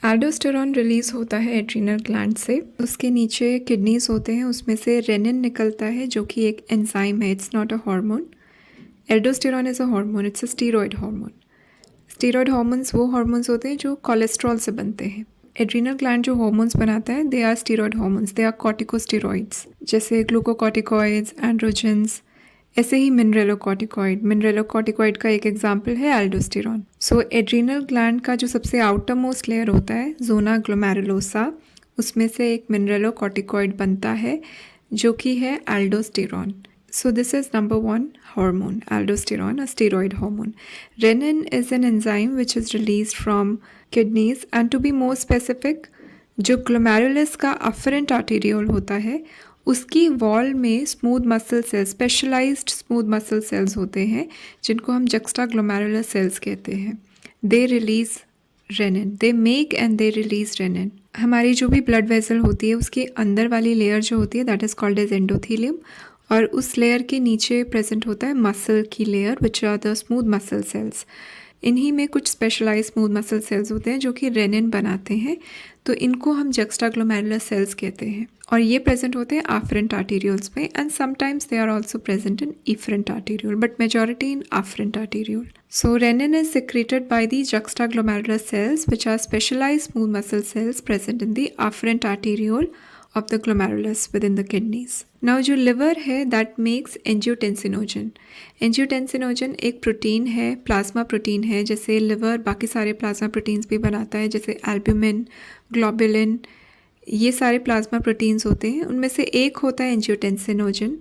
Aldosterone release होता है adrenal gland से। उसके नीचे किडनीज होते हैं, उसमें से रेनिन निकलता है जो कि एक एंजाइम है, it's not a hormone. Aldosterone is a hormone, it's a steroid hormone. Steroid hormones वो हार्मोन्स होते हैं जो कोलेस्ट्रॉल से बनते हैं। एड्रीनल ग्लैंड जो हार्मोन्स बनाता है they are steroid hormones, they are corticosteroids, जैसे ग्लूकोकॉर्टिकॉइड्स, एंड्रोजेंस, ऐसे ही मिनरलोकॉर्टिकॉइड का एक एग्जाम्पल है एल्डोस्टेरॉन। सो एड्रीनल ग्लैंड का जो सबसे आउटर मोस्ट लेयर होता है जोना ग्लोमेरुलोसा, उसमें से एक मिनरलोकॉर्टिकॉइड बनता है जो कि है aldosterone. So this is number one hormone, aldosterone, a steroid hormone. Renin is an enzyme which is released from kidneys, and to be more specific, जो glomerulus का afferent arteriole होता है उसकी वॉल में smooth muscle cells, specialized smooth muscle cells होते हैं जिनको हम जक्स्टा ग्लोमेरुलर सेल्स कहते हैं। They release renin, they make and they release renin. हमारी जो भी ब्लड वेसल होती है उसके अंदर वाली लेयर जो होती है that is called as endothelium, और उस लेयर के नीचे प्रेजेंट होता है मसल की layer which are the smooth muscle cells. इन्हीं में कुछ स्पेशलाइज स्मूथ मसल सेल्स होते हैं जो कि रेनिन बनाते हैं, तो इनको हम जक्स्टाग्लोमेरुलर सेल्स कहते हैं, और ये प्रेजेंट होते हैं आफ्रेंट आर्टीरियोल्स में, and sometimes they are also present in efferent arteriole, but majority in afferent arteriole. So renin is secreted by the juxtaglomerular cells, which are specialized smooth muscle cells present in the afferent arteriole of the glomerulus within the kidneys. Now जो liver है that makes angiotensinogen. Angiotensinogen एक protein है, plasma protein है, जैसे liver बाकी सारे plasma proteins भी बनाता है, जैसे albumin, globulin, ये सारे प्लाज्मा प्रोटीन्स होते हैं। उनमें से एक होता है एंजियोटेंसिनोजन,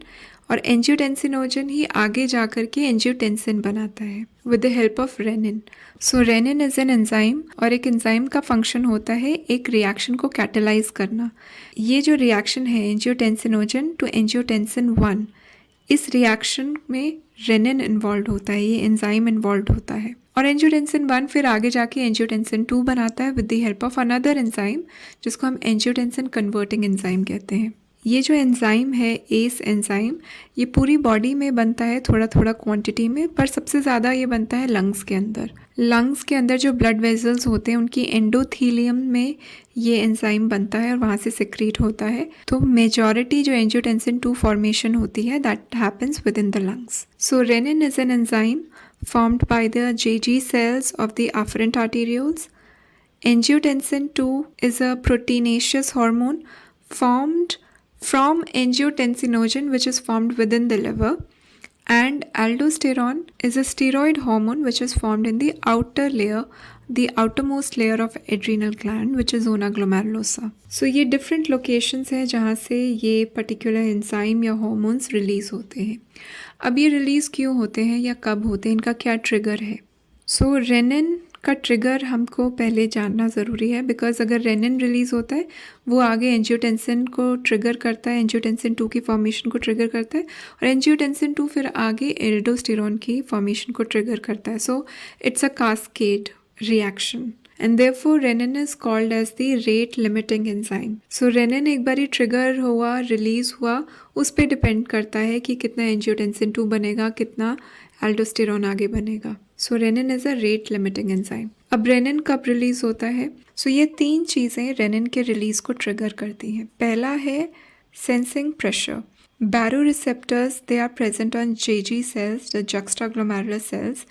और एंजियोटेंसिनोजन ही आगे जाकर के एंजियोटेंसिन बनाता है with the help of renin. So renin is an enzyme, और एक एंजाइम का फंक्शन होता है एक रिएक्शन को कैटेलाइज करना। ये जो रिएक्शन है एंजियोटेंसिनोजन टू एंजियोटेंसिन 1, इस रिएक्शन में रेनिन इन्वॉल्व होता है, ये एंजाइम इन्वॉल्व होता है, और एंजियोटेंसिन 1 फिर आगे जाके एंजियोटेंसिन 2 बनाता है with the help of another enzyme जिसको हम एंजियोटेंसिन कन्वर्टिंग एंजाइम कहते हैं। ये जो एंजाइम है एस एंजाइम, ये पूरी बॉडी में बनता है थोड़ा थोड़ा क्वांटिटी में, पर सबसे ज़्यादा ये बनता है लंग्स के अंदर। लंग्स के अंदर जो ब्लड वेजल्स होते हैं उनकी एंडोथीलियम में ये एंजाइम बनता है और वहाँ से सिक्रीट होता है। तो मेजॉरिटी जो एंजियोटेंसिन 2 फॉर्मेशन होती है that happens within the lungs. So renin is an enzyme formed by the JG cells of the afferent arterioles. Angiotensin 2 is a proteinaceous hormone formed from angiotensinogen which is formed within the liver, and aldosterone is a steroid hormone which is formed in the outer layer, the outermost layer of adrenal gland which is zona glomerulosa. So ये different locations हैं जहाँ से ये particular enzyme या hormones release होते हैं। अब ये रिलीज़ क्यों होते हैं या कब होते हैं, इनका क्या ट्रिगर है? सो रेनिन का ट्रिगर हमको पहले जानना ज़रूरी है, बिकॉज अगर रेनिन रिलीज़ होता है वो आगे एंजियोटेंसिन को ट्रिगर करता है, एंजियोटेंसिन 2 की फॉर्मेशन को ट्रिगर करता है, और एंजियोटेंसिन 2 फिर आगे एल्डोस्टेरॉन की फॉर्मेशन को ट्रिगर करता है। So it's a cascade reaction, and therefore renin is called as the rate limiting enzyme. So renin एक बारी ट्रिगर हुआ, रिलीज हुआ, उस पर डिपेंड करता है कि कितना एंजियोटेंसिन 2 बनेगा, कितना एल्डोस्टेरॉन आगे बनेगा। So renin is a rate limiting enzyme. अब रेनिन कब रिलीज होता है? सो ये 3 चीज़ें रेनिन के रिलीज को ट्रिगर करती हैं। पहला है sensing pressure. Baroreceptors they are present on JG cells, the juxtaglomerular cells.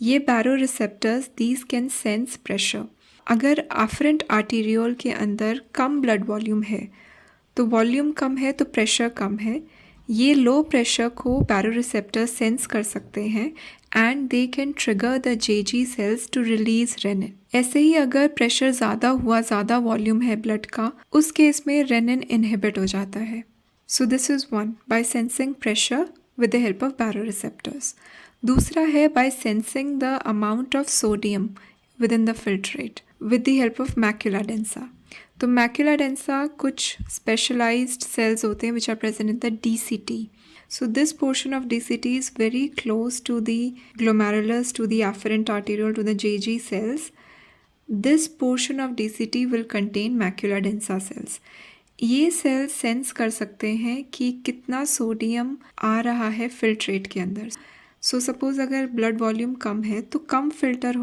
ये baroreceptors these can sense pressure. अगर आफ्रेंट आर्टीरियोल के अंदर कम ब्लड वॉल्यूम है, तो वॉल्यूम कम है तो प्रेशर कम है, ये लो प्रेशर को बैरोरिसेप्टर्स सेंस कर सकते हैं and they can trigger the JG cells to release renin. ऐसे ही अगर प्रेशर ज़्यादा हुआ, ज़्यादा वॉल्यूम है ब्लड का, उस केस में रेनिन इनहिबिट हो जाता है। So this is one, by sensing pressure with the help of baroreceptors. दूसरा है by sensing the amount of sodium within the filtrate with the help of macula densa. तो macula densa कुछ specialized cells होते हैं which are present in the DCT. So this portion of DCT is very close to the glomerulus, to the afferent arteriole, to the JG cells. This portion of DCT will contain macula densa cells. ये sales sense कर सकते हैं कि कितना sodium आ रहा है filtrate के अंदर। सो सपोज़ अगर ब्लड वॉल्यूम कम है तो कम फिल्टर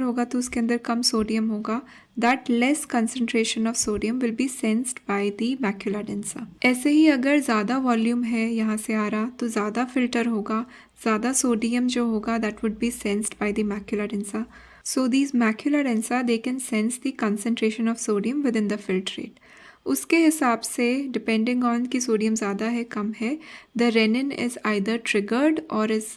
होगा तो उसके अंदर कम सोडियम होगा. That less concentration of sodium will be sensed by the macula densa. ऐसे ही अगर ज़्यादा वॉल्यूम है यहाँ से आ रहा तो ज़्यादा फिल्टर होगा, ज़्यादा सोडियम जो होगा that would be sensed by the macula densa. So these macula densa they can sense the concentration of sodium within the filtrate. उसके हिसाब से डिपेंडिंग ऑन कि सोडियम ज़्यादा है कम है, the renin is either triggered or is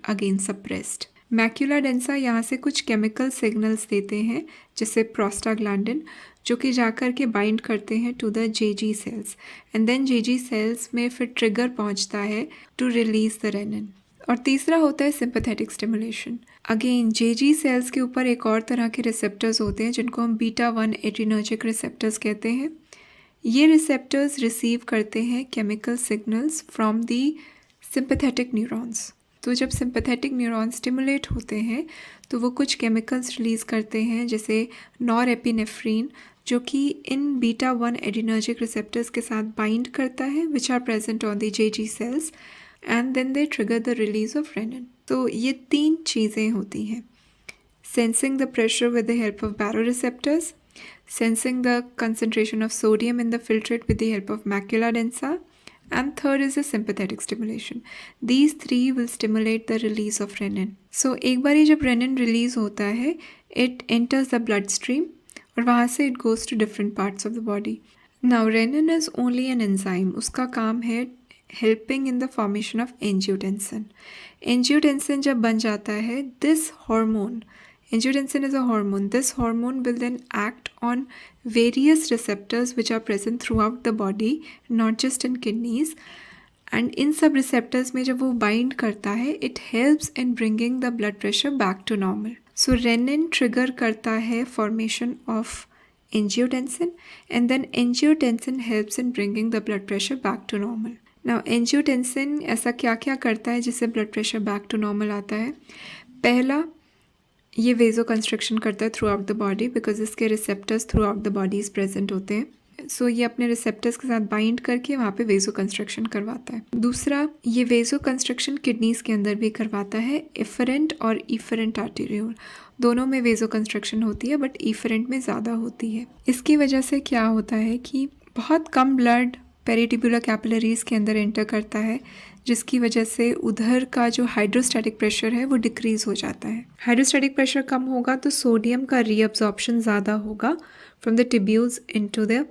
again suppressed. Macula densa यहाँ से कुछ केमिकल सिग्नल्स देते हैं जैसे प्रोस्टाग्लैंडिन, जो कि जाकर के बाइंड करते हैं to the JG cells, and then JG cells में फिर ट्रिगर पहुँचता है टू रिलीज द रेनिन. और तीसरा होता है सिंपैथेटिक स्टिमुलेशन. अगेन जेजी सेल्स के ऊपर एक और तरह के रिसेप्टर्स होते हैं जिनको हम बीटा 1 एड्रीनर्जिक रिसेप्टर्स कहते हैं. ये रिसेप्टर्स रिसीव करते हैं chemical signals from the sympathetic neurons. तो जब सिंपैथेटिक न्यूरॉन्स स्टिमुलेट होते हैं तो वो कुछ केमिकल्स रिलीज़ करते हैं जैसे नॉरएपिनेफ्रिन, जो कि इन बीटा 1 एड्रीनर्जिक रिसेप्टर्स के साथ बाइंड करता है which are present on the JG cells, and then they trigger the release of renin. तो ये 3 चीज़ें होती हैं: sensing the pressure with the help of baroreceptors, sensing the concentration of sodium in the filtrate with the help of macula densa, and third is the sympathetic stimulation. These 3 will stimulate the release of renin. So एक बारी जब renin release होता है, it enters the bloodstream और वहाँ से it goes to different parts of the body. Now renin is only an enzyme. उसका काम है helping in the formation of angiotensin. Angiotensin जब बन जाता है, this hormone, angiotensin is a hormone. This hormone will then act on various receptors which are present throughout the body, not just in kidneys. And इन सब receptors में जब वो bind करता है, it helps in bringing the blood pressure back to normal. So renin trigger करता है formation of angiotensin, and then angiotensin helps in bringing the blood pressure back to normal. Now angiotensin ऐसा क्या क्या करता है जिससे blood pressure back to normal आता है? पहला, ये वेजो कंस्ट्रक्शन करता है throughout the body, because इसके receptors throughout the bodies present होते हैं. सो ये अपने रिसेप्टर्स के साथ बाइंड करके वहाँ पे वेजो कंस्ट्रक्शन करवाता है. दूसरा, ये वेजो कंस्ट्रक्शन किडनीज के अंदर भी करवाता है. एफरेंट और इफरेंट आर्टेरियोल दोनों में वेजो कंस्ट्रक्शन होती है, बट इफरेंट में ज़्यादा होती है. इसकी वजह से क्या होता है कि बहुत कम ब्लड पेरिटिब्युलर कैपिलरीज के अंदर एंटर करता है, जिसकी वजह से उधर का जो हाइड्रोस्टैटिक प्रेशर है वो डिक्रीज़ हो जाता है. हाइड्रोस्टैटिक प्रेशर कम होगा तो सोडियम का रीअब्जॉर्प्शन ज़्यादा होगा from the tubules into the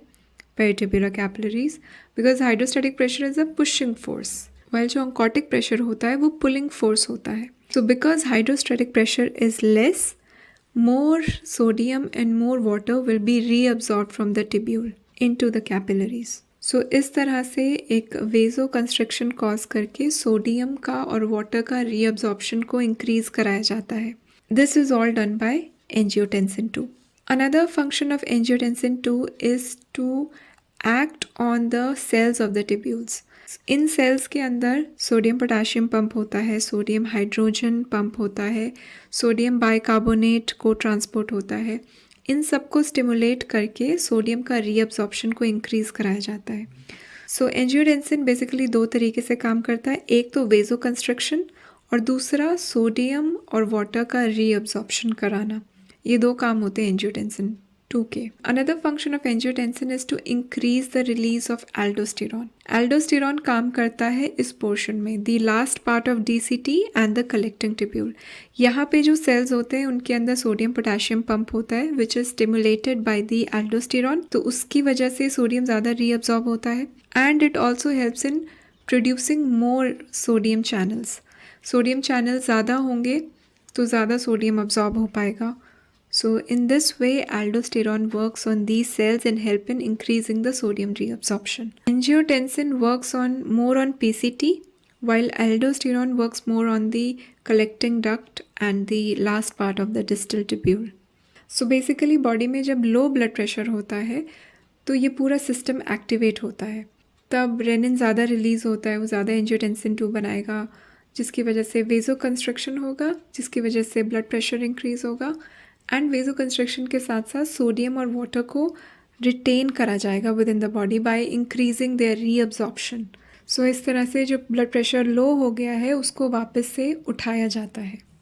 peritubular capillaries, because hydrostatic pressure is a pushing force, while जो ऑन्कोटिक प्रेशर होता है वो पुलिंग फोर्स होता है. So because hydrostatic pressure is less, more sodium and more water will be reabsorb from the tubule into the capillaries. So इस तरह से एक वेजो कंस्ट्रक्शन कॉज करके सोडियम का और वाटर का रीअब्जॉर्प्शन को इंक्रीज कराया जाता है. This is all done by angiotensin 2. Another function of angiotensin 2 is to act on the cells of the tubules. इन सेल्स के अंदर सोडियम पोटाशियम पंप होता है, सोडियम हाइड्रोजन पंप होता है, सोडियम बाइकार्बोनेट को ट्रांसपोर्ट होता है. इन सब को स्टिमुलेट करके सोडियम का रीअब्जॉर्प्शन को इंक्रीज़ कराया जाता है. सो एंजियोटेंसिन बेसिकली 2 तरीके से काम करता है. एक तो वेजो कंस्ट्रक्शन और दूसरा सोडियम और वाटर का रीअब्जॉर्प्शन कराना. ये 2 काम होते हैं एंजियोटेंसिन 2 के. Another function of angiotensin is to increase the release of aldosterone. Aldosterone काम करता है इस पोर्शन में, the last part of DCT and the collecting tubule. यहाँ पे जो सेल्स होते हैं उनके अंदर सोडियम पोटाशियम पंप होता है which is stimulated by the aldosterone, तो उसकी वजह से सोडियम ज़्यादा रीअब्जॉर्ब होता है. And it also helps in producing more sodium channels. Sodium channel ज़्यादा होंगे तो ज़्यादा सोडियम अब्जॉर्ब हो पाएगा. So in this way, aldosterone works on these cells and help in increasing the sodium reabsorption. Angiotensin works more on PCT, while aldosterone works more on the collecting duct and the last part of the distal tubule. So basically body में जब low blood pressure होता है तो ये पूरा system activate होता है, तब रेनिन ज़्यादा रिलीज़ होता है, वो ज़्यादा एंजियोटेंसिन 2 बनाएगा, जिसकी वजह से वेजो कंस्ट्रक्शन होगा, जिसकी वजह से ब्लड प्रेशर इंक्रीज़ होगा. एंड वेजो कंस्ट्रक्शन के साथ साथ सोडियम और वाटर को रिटेन करा जाएगा within the body by increasing their reabsorption. So इस तरह से जो ब्लड प्रेशर लो हो गया है उसको वापस से उठाया जाता है।